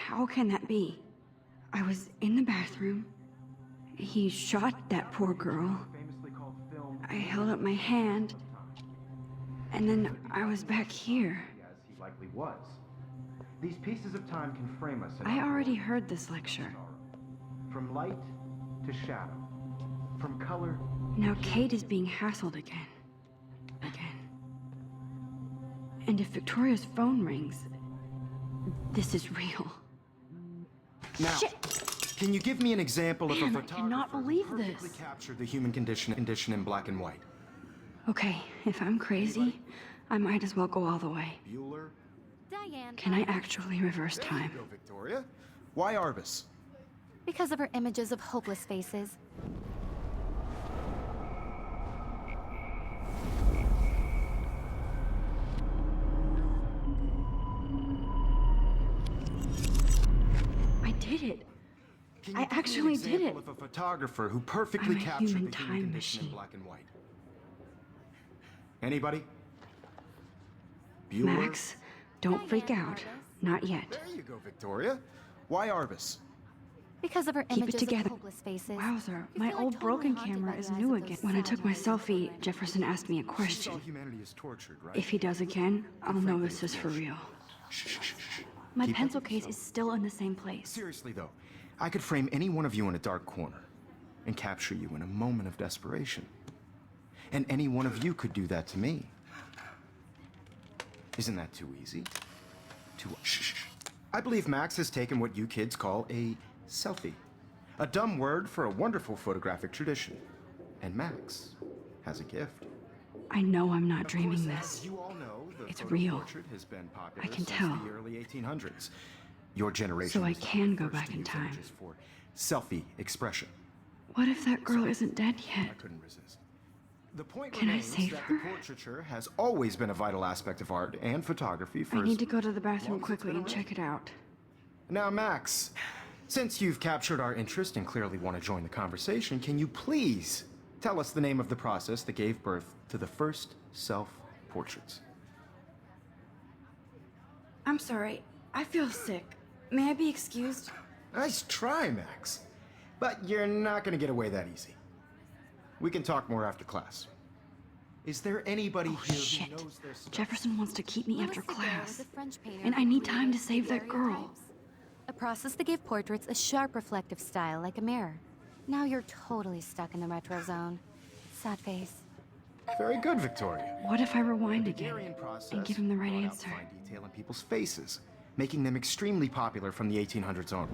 How can that be? I was in the bathroom. He shot that poor girl. I held up my hand. And then I was back here. As he likely was. These pieces of time can frame us in I our already world. heard this lecture. From light to shadow. From color. Now Kate is being hassled again. And if Victoria's phone rings, this is real. Now, Shit! can you give me an example of a Man, I photographer cannot believe who perfectly this. captured the human condition in black and white? Okay, if I'm crazy, I might as well go all the way. Bueller? Diane. Can I actually reverse There time? you go, Victoria. Why Arbus? Because of her images of hopeless faces. I did it. Can I you give me an actually did example it. of a photographer who perfectly I'm a captured human the time human condition in machine. black and white? Anybody? Bueller? Max, don't freak out. Not yet. There you go, Victoria. Why Arbus? Because of her Keep it images together. of hopeless faces. Wowzer, You my feel, like, old totally broken haunted camera by is the eyes new of again. those When I sad took my eyes. selfie, Jefferson asked me a She saw question. humanity is tortured, right? If he does again, I'll know this is for real. Shh, shh, shh, shh. My Keep it pencil to case is yourself. still in the same place. Seriously, though, I could frame any one of you in a dark corner and capture you in a moment of desperation. And any one of you could do that to me. Isn't that too easy? Shh, shh, shh. I believe Max has taken what you kids call a selfie. A dumb word for a wonderful photographic tradition. And Max has a gift. I know I'm not Of dreaming course, this. as you all know, the It's photo real. portrait has been popular I can since tell. the early 1800s. Your generation So I was the can go first back to in use time. images for selfie expression. What if that girl isn't dead I yet? couldn't resist. The point Can I remains save that her? the portraiture has always been a vital aspect of art and photography for I as need to go to the bathroom long as it's quickly been and check it out. Now, Max, since you've captured our interest and clearly want to join the conversation, can you please tell us the name of the process that gave birth to the first self-portraits? I'm sorry. I feel sick. May I be excused? Nice try, Max. But you're not going to get away that easy. We can talk more after class. Is there anybody Oh, here shit. who knows their stuff? Jefferson wants to keep me Louis after Daguerre class. was a French painter And I who need time to created save that girl. daguerreotypes, a process that gave portraits a sharp reflective style like a mirror. Now you're totally stuck in the retro zone. Sad face. Very good, Victoria. What if I rewind again Daguerrean process and give him the right brought out answer? fine detail in people's faces, making them extremely popular from the 1800s on.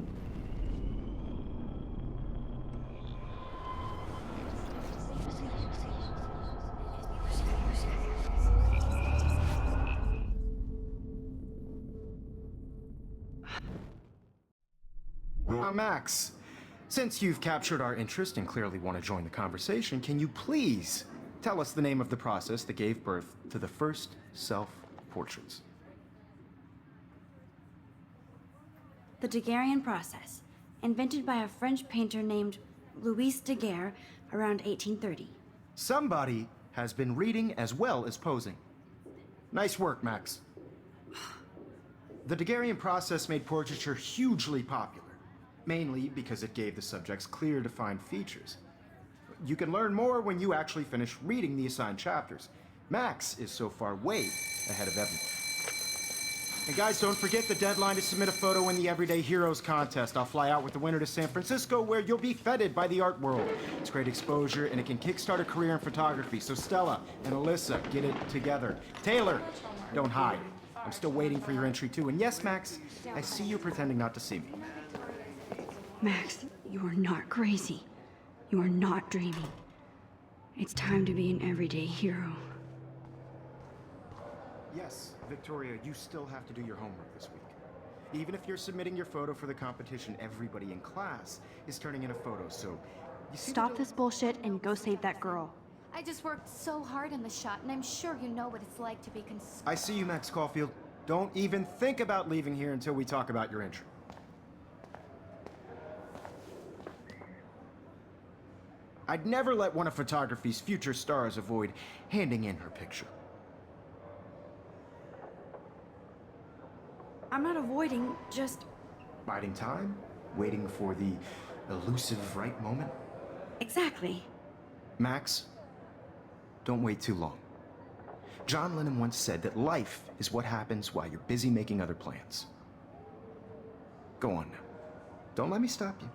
Now, Max, since you've captured our interest and clearly want to join the conversation, can you please tell us the name of the process that gave birth to the first self-portraits? The Daguerrean process, invented by a French painter named Louis Daguerre around 1830. Somebody has been reading as well as posing. Nice work, Max. The Daguerrean process made portraiture hugely popular, mainly because it gave the subjects clear, defined features. You can learn more when you actually finish reading the assigned chapters. Max is so far way ahead of everyone. And guys, don't forget the deadline to submit a photo in the Everyday Heroes contest. I'll fly out with the winner to San Francisco, where you'll be feted by the art world. It's great exposure, and it can kickstart a career in photography. So Stella and Alyssa, get it together. Taylor, don't hide. I'm still waiting for your entry too. And yes, Max, I see you pretending not to see me. Max, you are not crazy. You are not dreaming. It's time to be an everyday hero. Yes, Victoria, you still have to do your homework this week. Even if you're submitting your photo for the competition, everybody in class is turning in a photo, so... You see Stop this bullshit and go save that girl. I just worked so hard on the shot, and I'm sure you know what it's like to be I see you, Max Caulfield. Don't even think about leaving here until we talk about your entry. I'd never let one of photography's future stars avoid handing in her picture. I'm not avoiding, just Biding time? Waiting for the elusive right moment? Exactly. Max, don't wait too long. John Lennon once said that life is what happens while you're busy making other plans. Go on now. Don't let me stop you.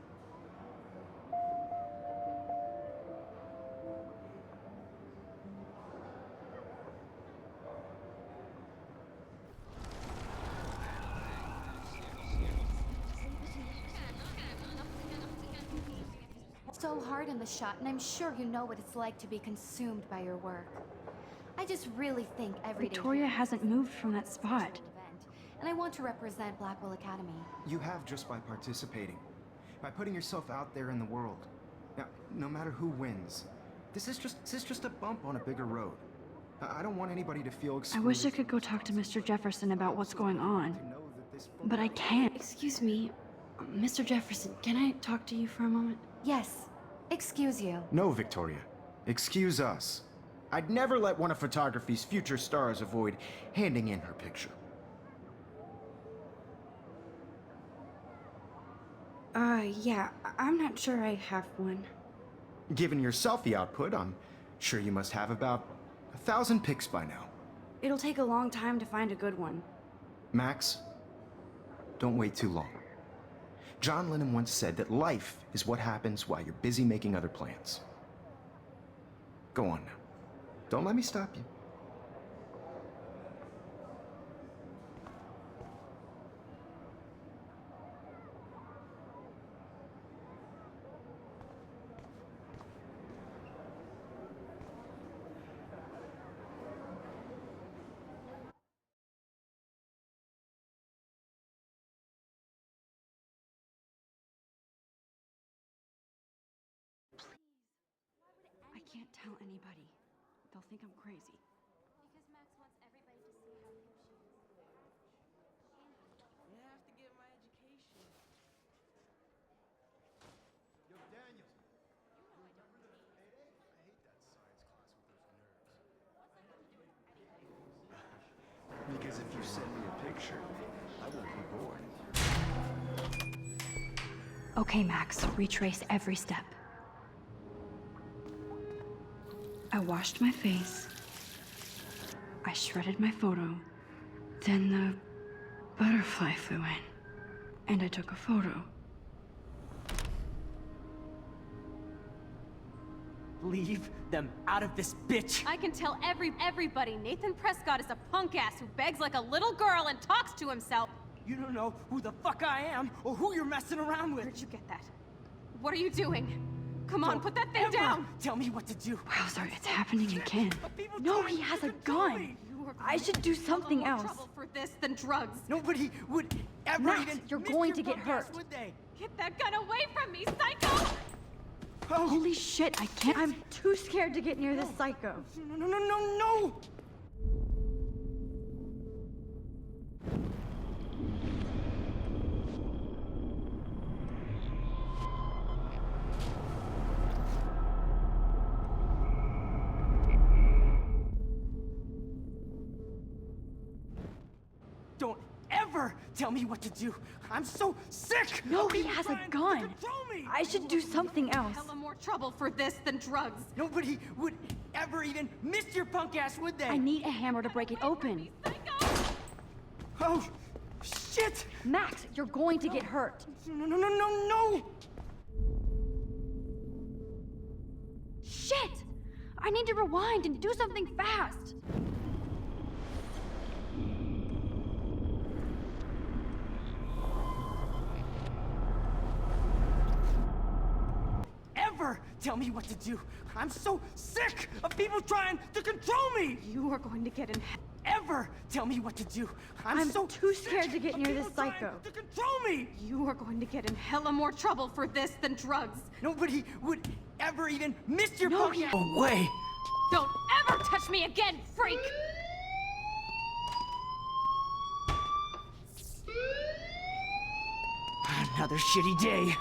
So hard in the shot, and I'm sure you know what it's like to be consumed by your work. I just really think every day Victoria here hasn't is a moved from that special spot. event, and I want to represent Blackwell Academy. You have just by participating, by putting yourself out there in the world. Now, no matter who wins, this is just a bump on a bigger road. I don't want anybody to feel I excluded. wish I could go talk to Mr. Jefferson about what's going on, To know that this but I can't. Excuse me, Mr. Jefferson, can I talk to you for a moment? Yes, excuse you. No, Victoria. Excuse us. I'd never let one of photography's future stars avoid handing in her picture. Yeah, I'm not sure I have one. Given your selfie output, I'm sure you must have about 1,000 pics by now. It'll take a long time to find a good one. Max, don't wait too long. John Lennon once said that life is what happens while you're busy making other plans. Go on now. Don't let me stop you. I can't tell anybody. They'll think I'm crazy. Because Max wants everybody to see how hip she is. I have to get my education. Yo, Daniel. I hate that science class with those nerds. Because if you send me a picture, I won't be bored. Okay, Max, retrace every step. I washed my face. I shredded my photo. Then the butterfly flew in. And I took a photo. Leave them out of this bitch! I can tell everybody Nathan Prescott is a punk ass who begs like a little girl and talks to himself. You don't know who the fuck I am or who you're messing around with. Where'd you get that? What are you doing? Come on, Don't put that thing ever down! Tell me what to do. Wowzer, it's happening again. People No, trying he has to a control gun. me. You are I going should to do get in something more else. trouble for this than drugs. Nobody would ever Max, even you're miss going your to get punk ass, hurt. would they? Get that gun away from me, psycho! Oh, Holy shit, I can't. I'm too scared to get near this psycho. no! Don't ever tell me what to do. I'm so sick. No, of he people has a trying to gun. control me. I should do something else. Hella more trouble for this than drugs. Nobody would ever even miss your punk ass, would they? I need a hammer to break it open. Psycho! Oh, shit! Max, you're going to get hurt. No! Shit! I need to rewind and do something fast. Ever tell me what to do. I'm so sick of people trying to control me. You are going to get in Ever tell me what to do. I'm so too scared sick to get of near people this trying psycho. To control me. You are going to get in hella more trouble for this than drugs. Nobody would ever even miss your No, punk he- ass. Away. Don't ever touch me again, freak! Another shitty day.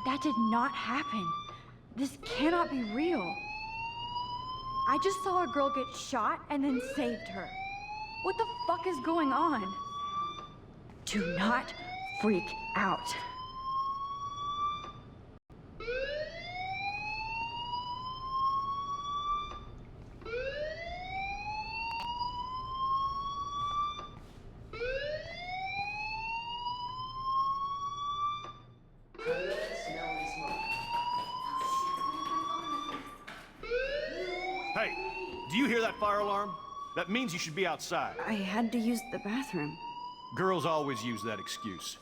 That did not happen. This cannot be real. I just saw a girl get shot and then saved her. What the fuck is going on? Do not freak out. Hey, do you hear that fire alarm? That means you should be outside. I had to use the bathroom. Girls always use that excuse.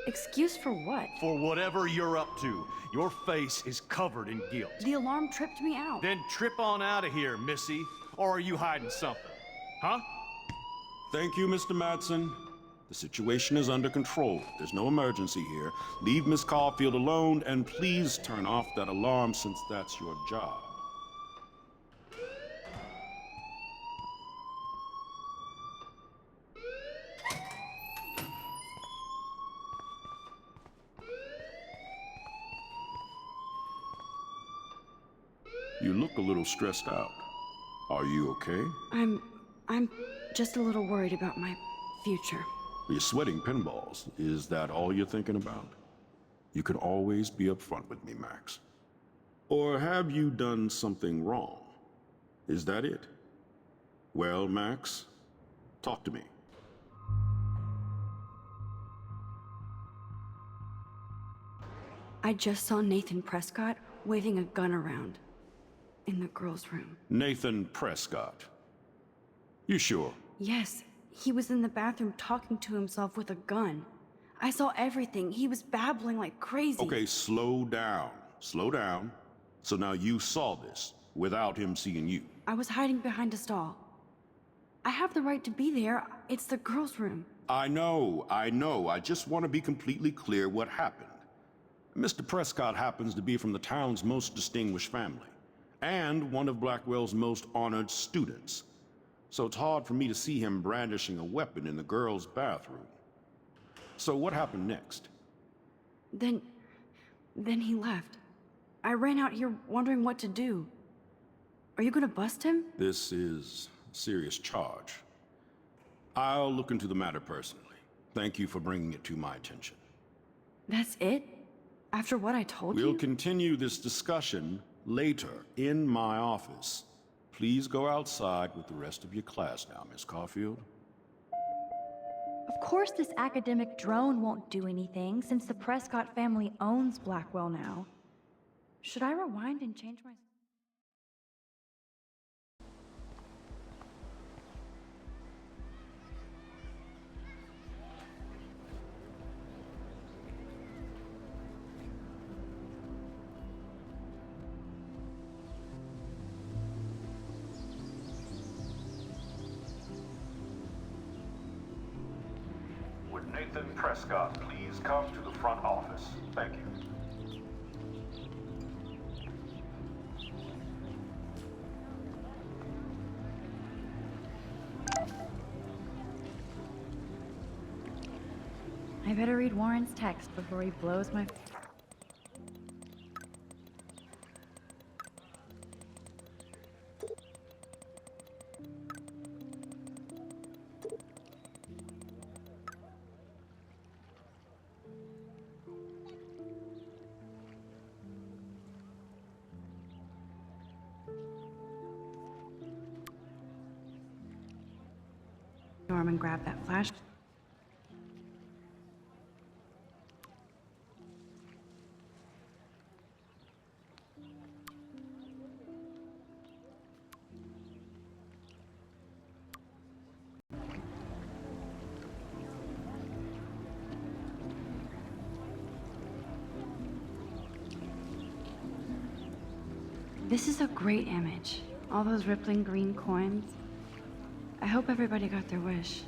Excuse for what? For whatever you're up to, your face is covered in guilt. The alarm tripped me out. Then trip on out of here, Missy. Or are you hiding something? Huh? Thank you, Mr. Madsen. The situation is under control. There's no emergency here. Leave Miss Caulfield alone, and please turn off that alarm since that's your job. You look a little stressed out. Are you okay? I'm just a little worried about my future. You're sweating pinballs. Is that all you're thinking about? You can always be upfront with me, Max. Or have you done something wrong? Is that it? Well, Max, talk to me. I just saw Nathan Prescott waving a gun around in the girls' room. Nathan Prescott. You sure? Yes, he was in the bathroom talking to himself with a gun. I saw everything. He was babbling like crazy. Okay, slow down. Slow down. So now you saw this without him seeing you. I was hiding behind a stall. I have the right to be there. It's the girls' room. I know. I just want to be completely clear what happened. Mr. Prescott happens to be from the town's most distinguished family, and one of Blackwell's most honored students. So it's hard for me to see him brandishing a weapon in the girls' bathroom. So what happened next? Then he left. I ran out here wondering what to do. Are you gonna bust him? This is a serious charge. I'll look into the matter personally. Thank you for bringing it to my attention. That's it? After what I told We'll you? continue this discussion later in my office. Please go outside with the rest of your class now, Miss Caulfield. Of course this academic drone won't do anything since the Prescott family owns Blackwell now. Should I rewind and change my... Would Nathan Prescott please come to the front office? Thank you. I better read Warren's text before he blows my... Norman grabbed that flash. This is a great image. All those rippling green coins. I hope everybody got their wish.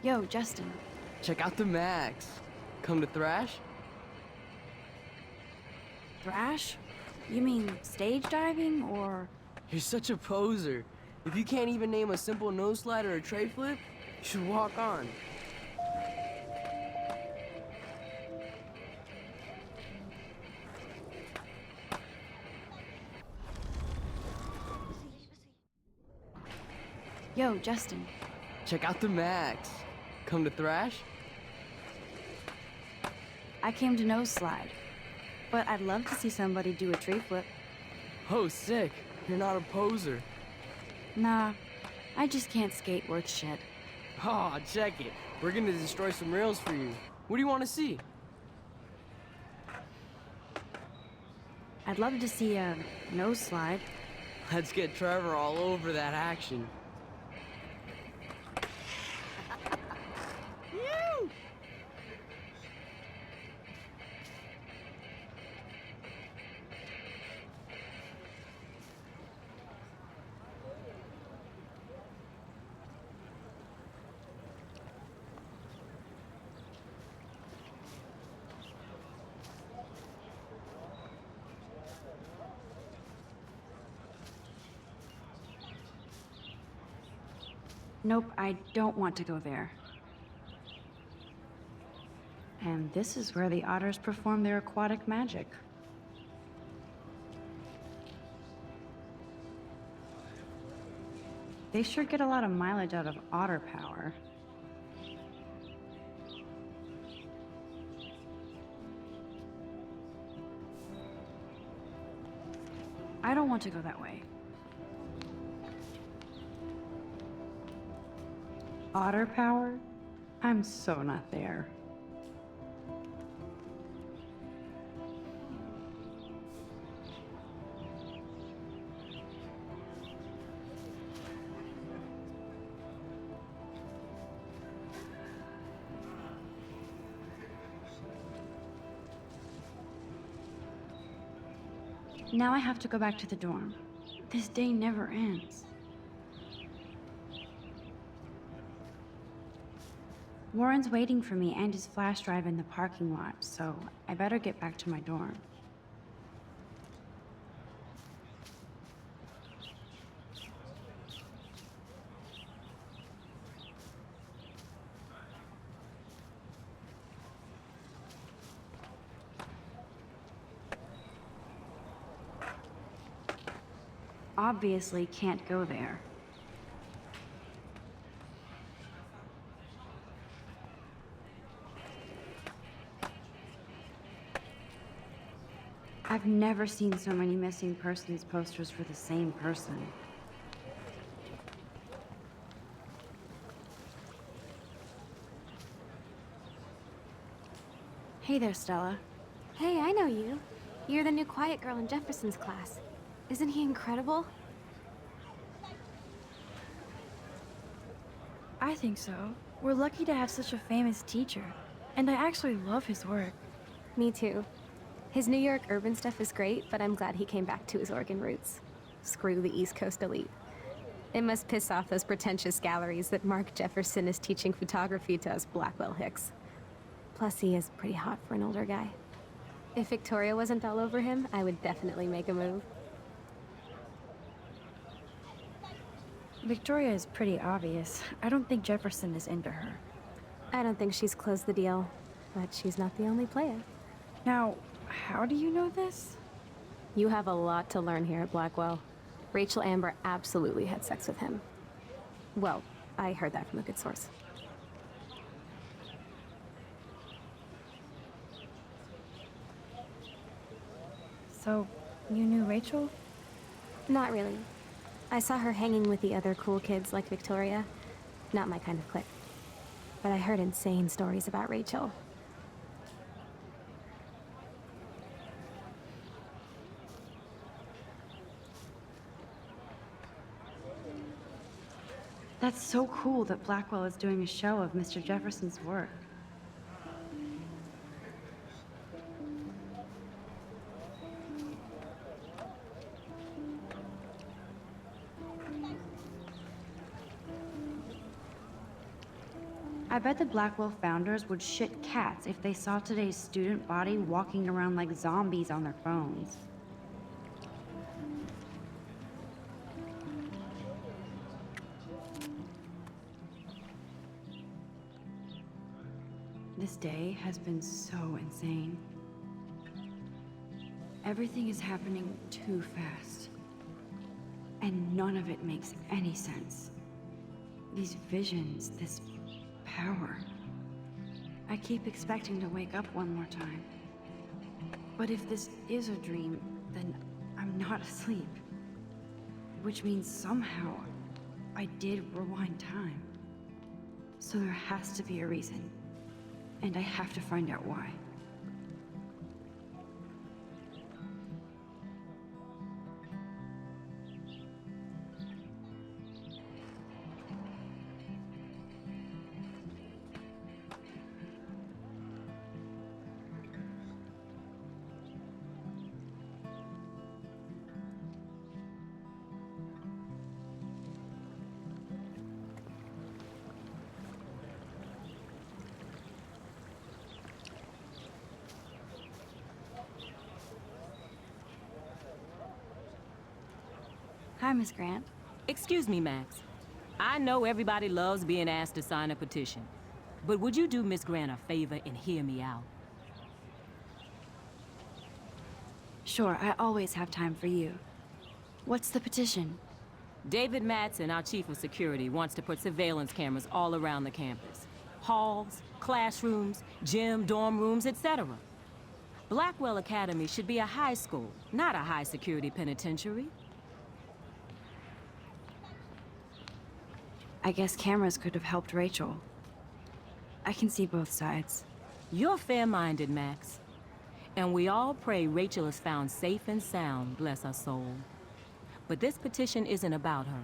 Yo, Justin. Check out the Max. Come to Thrash? Thrash? You mean stage diving or... You're such a poser. If you can't even name a simple nose slide or a tray flip, you should walk on. Yo, Justin. Check out the Max. Come to Thrash? I came to nose slide. But I'd love to see somebody do a tree flip. Oh, sick. You're not a poser. Nah, I just can't skate worth shit. Oh, check it. We're gonna destroy some rails for you. What do you want to see? I'd love to see a nose slide. Let's get Trevor all over that action. Nope, I don't want to go there. And this is where the otters perform their aquatic magic. They sure get a lot of mileage out of otter power. I don't want to go that way. Otter power? I'm so not there. Now I have to go back to the dorm. This day never ends. Warren's waiting for me and his flash drive in the parking lot, so I better get back to my dorm. Obviously can't go there. I've never seen so many missing persons posters for the same person. Hey there, Stella. Hey, I know you. You're the new quiet girl in Jefferson's class. Isn't he incredible? I think so. We're lucky to have such a famous teacher. And I actually love his work. Me too. His New York urban stuff is great, but I'm glad he came back to his Oregon roots. Screw the East Coast elite. It must piss off those pretentious galleries that Mark Jefferson is teaching photography to us Blackwell Hicks. Plus, he is pretty hot for an older guy. If Victoria wasn't all over him, I would definitely make a move. Victoria is pretty obvious. I don't think Jefferson is into her. I don't think she's closed the deal, but she's not the only player. Now, how do you know this? You have a lot to learn here at Blackwell. Rachel Amber absolutely had sex with him. Well, I heard that from a good source. So, you knew Rachel? Not really. I saw her hanging with the other cool kids like Victoria. Not my kind of clique. But I heard insane stories about Rachel. That's so cool that Blackwell is doing a show of Mr. Jefferson's work. I bet the Blackwell founders would shit cats if they saw today's student body walking around like zombies on their phones. This day has been so insane. Everything is happening too fast. And none of it makes any sense. These visions, this power. I keep expecting to wake up one more time. But if this is a dream, then I'm not asleep. Which means somehow I did rewind time. So there has to be a reason. And I have to find out why. Hi, Miss Grant. Excuse me, Max. I know everybody loves being asked to sign a petition, but would you do Miss Grant a favor and hear me out? Sure, I always have time for you. What's the petition? David Madsen, our chief of security, wants to put surveillance cameras all around the campus. Halls, classrooms, gym, dorm rooms, etc. Blackwell Academy should be a high school, not a high-security penitentiary. I guess cameras could have helped Rachel. I can see both sides. You're fair-minded, Max. And we all pray Rachel is found safe and sound, bless her soul. But this petition isn't about her.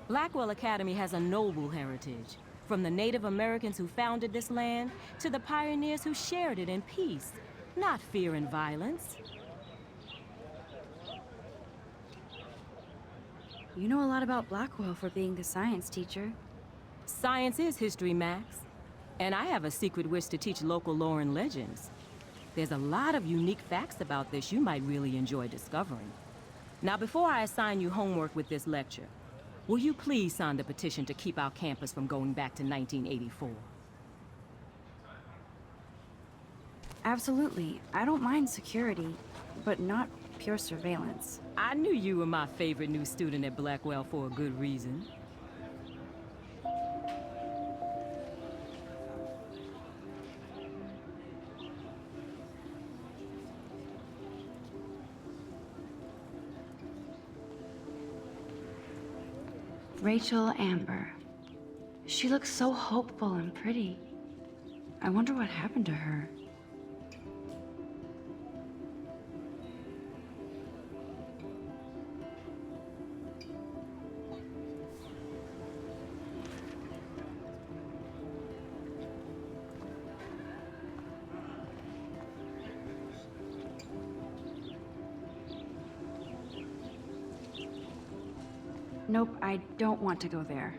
Blackwell Academy has a noble heritage, from the Native Americans who founded this land to the pioneers who shared it in peace, not fear and violence. You know a lot about Blackwell for being the science teacher. Science is history, Max. And I have a secret wish to teach local lore and legends. There's a lot of unique facts about this you might really enjoy discovering. Now, before I assign you homework with this lecture, will you please sign the petition to keep our campus from going back to 1984? Absolutely. I don't mind security, but not pure surveillance. I knew you were my favorite new student at Blackwell for a good reason. Rachel Amber. She looks so hopeful and pretty. I wonder what happened to her. Nope, I don't want to go there.